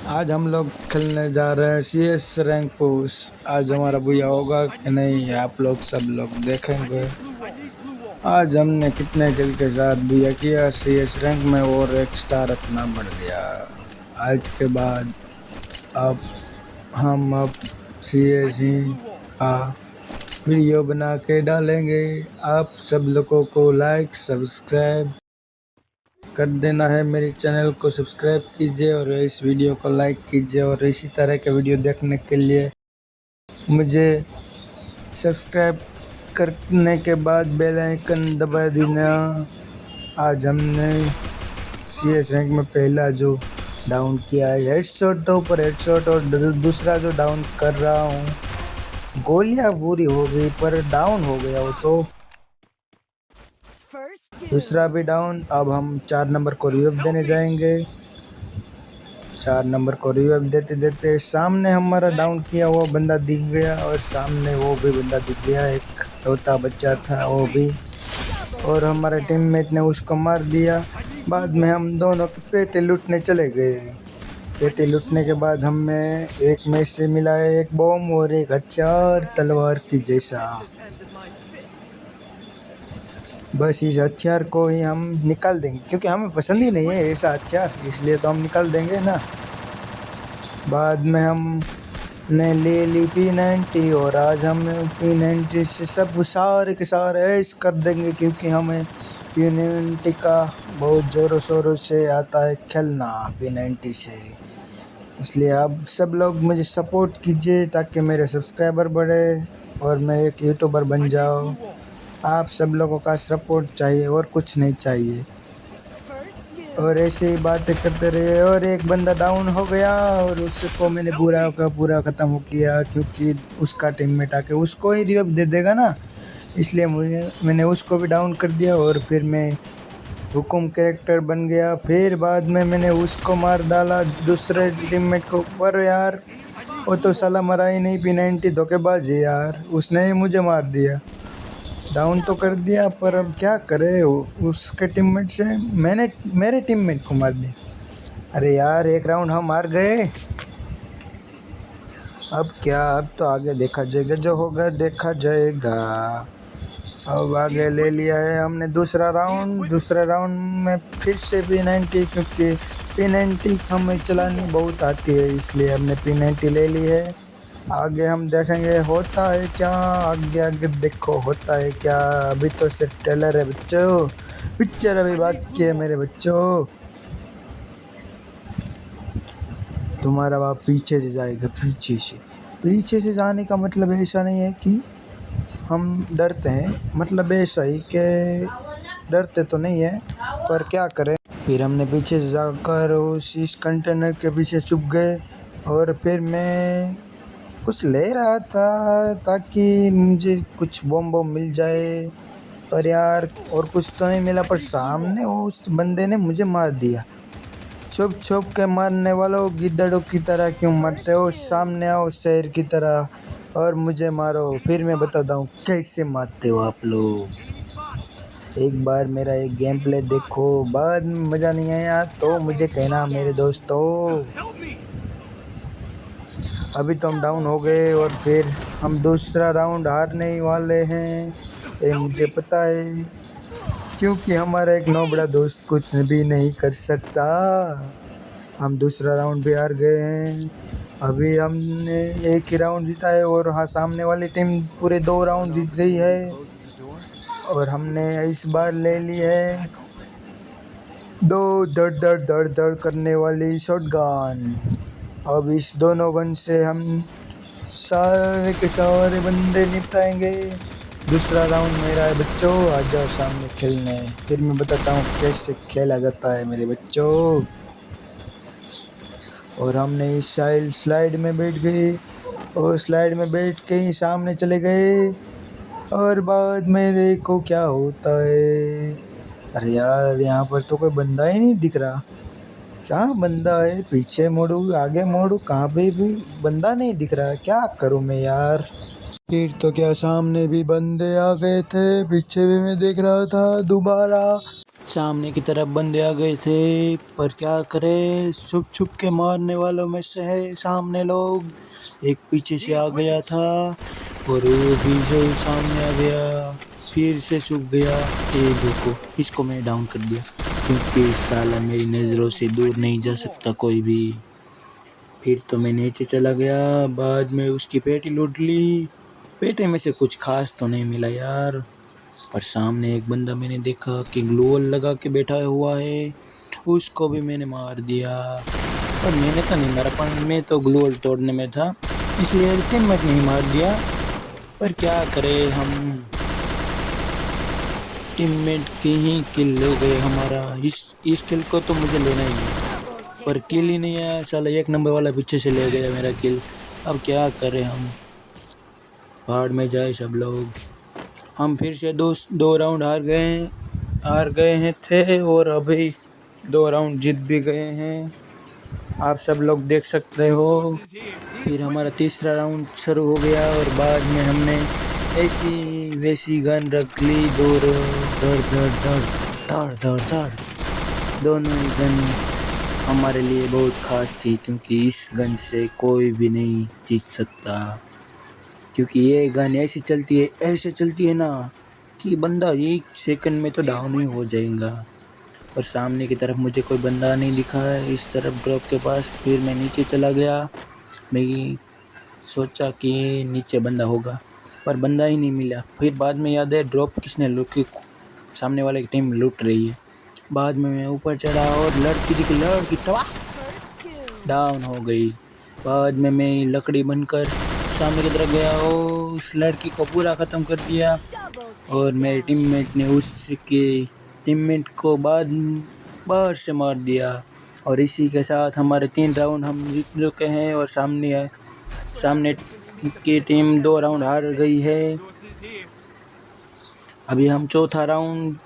आज हम लोग खेलने जा रहे हैं CS रैंक पुश। आज हमारा भैया होगा कि नहीं आप लोग सब लोग देखेंगे। आज हमने कितने किल के साथ भैया किया CS रैंक में और एक स्टार अपना बढ़ गया। आज के बाद अब CS का वीडियो बना के डालेंगे। आप सब लोगों को लाइक सब्सक्राइब कर देना है। मेरे चैनल को सब्सक्राइब कीजिए और इस वीडियो को लाइक कीजिए और इसी तरह के वीडियो देखने के लिए मुझे सब्सक्राइब करने के बाद बेल आइकन दबा देना। आज हमने CS रैंक में पहला जो डाउन किया है हेडशॉट तो ऊपर हेडशॉट और दूसरा जो डाउन कर रहा हूँ गोलियां पूरी हो गई पर डाउन हो गया वो तो दूसरा भी डाउन। अब हम 4 नंबर को रिवाइव देने जाएंगे। 4 नंबर को रिवाइव देते देते सामने हमारा डाउन किया हुआ बंदा दिख गया और सामने वो भी बंदा दिख गया, एक तोता बच्चा था वो भी, और हमारे टीममेट ने उसको मार दिया। बाद में हम दोनों के पेटे लूटने चले गए। पेटे लूटने के बाद हमें एक मैच से मिला है एक बॉम्ब और एक हथियार तलवार की जैसा। बस इस हथियार को ही हम निकाल देंगे क्योंकि हमें पसंद ही नहीं है ऐसा हथियार, इसलिए तो हम निकाल देंगे ना। बाद में हमने ले ली P90 और आज हम P90 से सब सारे के सारे ऐश कर देंगे क्योंकि हमें P90 का बहुत ज़ोरों शोरों से आता है खेलना P90 से। इसलिए आप सब लोग मुझे सपोर्ट कीजिए ताकि मेरे सब्सक्राइबर बढ़े और मैं एक यूट्यूबर बन जाऊँ। आप सब लोगों का सपोर्ट चाहिए और कुछ नहीं चाहिए, और ऐसे ही बातें करते रहिए। और एक बंदा डाउन हो गया और उसको मैंने पूरा का पूरा ख़त्म किया क्योंकि उसका टीममेट आके उसको ही रिवाइव दे देगा ना, इसलिए मैंने उसको भी डाउन कर दिया और फिर मैं हुकुम कैरेक्टर बन गया। फिर बाद में मैंने उसको मार डाला दूसरे टीममेट को, पर यार वो तो साला मरा ही नहीं, P90 धोखेबाज है यार, उसने ही मुझे मार दिया। डाउन तो कर दिया पर अब क्या करे, उसके टीममेट से मैंने मेरे टीममेट को मार दिया। अरे यार एक राउंड हम हार गए। अब क्या, अब तो आगे देखा जाएगा, जो होगा देखा जाएगा। अब आगे ले लिया है हमने दूसरा राउंड में फिर से P90 क्योंकि P90 हमें चलानी बहुत आती है इसलिए हमने P90 ले ली है। आगे हम देखेंगे होता है क्या, आगे आगे देखो होता है क्या। अभी तो सिर्फ ट्रेलर है बच्चों, पिक्चर अभी बाकी है मेरे बच्चों। तुम्हारा बाप पीछे से जाएगा, पीछे से जाने का मतलब ऐसा नहीं है कि हम डरते हैं, मतलब ऐसा ही कि डरते तो नहीं है पर क्या करें। फिर हमने पीछे से जाकर उस कंटेनर के पीछे छुप गए और फिर मैं कुछ ले रहा था ताकि मुझे कुछ बम मिल जाए, पर यार और कुछ तो नहीं मिला। पर सामने उस बंदे ने मुझे मार दिया। छुप छुप के मारने वालों गिद्धड़ों की तरह क्यों मरते हो, सामने आओ शेर की तरह और मुझे मारो, फिर मैं बताता हूँ कैसे मारते हो आप लोग। एक बार मेरा एक गेम प्ले देखो, बाद में मज़ा नहीं आया तो मुझे कहना मेरे दोस्तों। अभी तो हम डाउन हो गए और फिर हम दूसरा राउंड हारने ही वाले हैं, ये मुझे पता है क्योंकि हमारा एक नौबड़ा दोस्त कुछ भी नहीं कर सकता। हम दूसरा राउंड भी हार गए हैं। अभी हमने एक ही राउंड जीता है और हाँ सामने वाली टीम पूरे 2 राउंड जीत गई है और हमने इस बार ले ली है 2 दड़ दड़ दड़ दड़ करने वाली शॉटगन। अब इस दोनों गन से हम सारे के सारे बंदे निपटाएंगे। दूसरा राउंड मेरा है बच्चों, आ जाओ सामने खेलने, फिर मैं बताता हूँ कैसे खेला जाता है मेरे बच्चों। और हमने इस स्लाइड में बैठ गए और स्लाइड में बैठ के ही सामने चले गए और बाद में देखो क्या होता है। अरे यार यहाँ पर तो कोई बंदा ही नहीं दिख रहा, क्या बंदा है, पीछे मोड़ू आगे मोड़ू कहाँ पे भी बंदा नहीं दिख रहा, क्या करूँ मैं यार। फिर तो क्या सामने भी बंदे आ गए थे, पीछे भी मैं देख रहा था दोबारा, सामने की तरफ बंदे आ गए थे, पर क्या करे, छुप छुप के मारने वालों में से है सामने लोग। एक पीछे से आ गया था और वो भी से सामने आ गया, फिर से छुप गया। ये देखो, इसको मैंने डाउन कर दिया क्योंकि साला मेरी नज़रों से दूर नहीं जा सकता कोई भी। फिर तो मैं नीचे चला गया, बाद में उसकी पेटी लूट ली। पेटे में से कुछ खास तो नहीं मिला यार, पर सामने एक बंदा मैंने देखा कि ग्लोअल लगा के बैठा हुआ है, उसको भी मैंने मार दिया। पर मैंने तो नहीं मारा, पर मैं तो ग्लोअल तोड़ने में था, इसलिए टीममेट नहीं मार दिया। पर क्या करें, हम टीममेट की ही किल ले गए हमारा। इस किल को तो मुझे लेना ही है, पर किल ही नहीं आया साला, एक नंबर वाला पीछे से ले गया मेरा किल। अब क्या करें, हम भाड़ में जाए सब लोग। हम फिर से दो राउंड हार गए हैं थे, और अभी 2 राउंड जीत भी गए हैं, आप सब लोग देख सकते हो। फिर हमारा तीसरा राउंड शुरू हो गया और बाद में हमने ऐसी वैसी गन रख ली, धड़ दोनों ही गन हमारे लिए बहुत खास थी, क्योंकि इस गन से कोई भी नहीं जीत सकता। क्योंकि ये गन ऐसे चलती है ना कि बंदा 1 सेकंड में तो डाउन ही हो जाएगा। और सामने की तरफ मुझे कोई बंदा नहीं दिखा है, इस तरफ ड्रॉप के पास। फिर मैं नीचे चला गया, मैं सोचा कि नीचे बंदा होगा, पर बंदा ही नहीं मिला। फिर बाद में याद है ड्रॉप किसने लूट की, सामने वाले की टीम लूट रही है। बाद में मैं ऊपर चढ़ा और लड़की डाउन हो गई। बाद में मैं लकड़ी बनकर सामने की तरफ गया और उस लड़की को पूरा ख़त्म कर दिया, और मेरे टीममेट ने उसके टीममेट को बाहर से मार दिया। और इसी के साथ हमारे 3 राउंड हम जीत चुके हैं, और सामने की टीम 2 राउंड हार गई है। अभी हम चौथा राउंड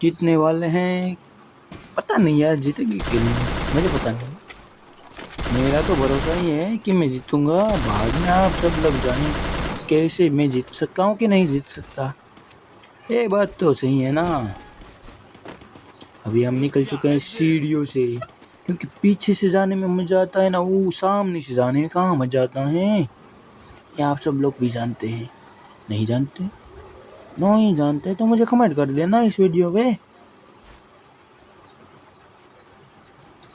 जीतने वाले हैं, पता नहीं यार जीतेगी कि नहीं, मुझे पता नहीं। मेरा तो भरोसा ही है कि मैं जीतूंगा, बाद में आप सब लोग जाने कैसे मैं जीत सकता हूँ कि नहीं जीत सकता। ये बात तो सही है ना। अभी हम निकल चुके हैं सीढ़ियों से, क्योंकि पीछे से जाने में मज़ा आता है ना, वो सामने से जाने में कहाँ मज़ा आता है। ये आप सब लोग भी जानते हैं, नहीं जानते? नहीं जानते तो मुझे कमेंट कर देना इस वीडियो पे।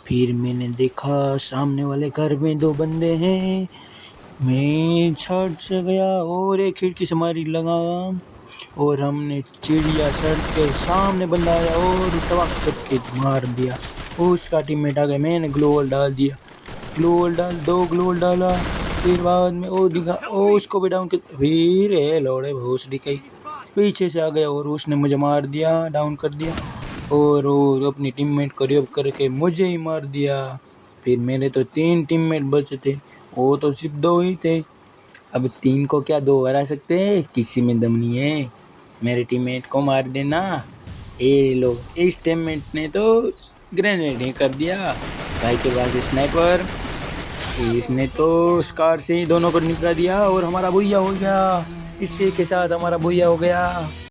फिर मैंने देखा सामने वाले घर में 2 बंदे हैं, मैं छत से गया और एक खिड़की से मारी लगाम, और हमने चिड़िया सड़क के सामने बंदा आया और टवाक करके मार दिया। उसका टीममेट आ गया, मैंने ग्लोअल डाल दिया, 2 ग्लोअल डाला। फिर बाद में वो दिखा, उसको भी डाउन कर। फिर लोड़े भोसड़ी कई पीछे से आ गया और उसने मुझे मार दिया, डाउन कर दिया, और वो अपनी टीममेट को रिवाइव करके मुझे ही मार दिया। फिर मेरे तो 3 टीममेट बचे थे, वो तो सिर्फ 2 ही थे। अब 3 को क्या 2 हरा सकते हैं, किसी में दम नहीं है। मेरे टीममेट को मार देना। ये लो, इस टीममेट ने तो ग्रेनेड ही कर दिया, भाई के पास स्नाइपर, इसने तो स्कार से ही दोनों को निपटा दिया, और हमारा भुइया हो गया। इसी के साथ हमारा भुइया हो गया।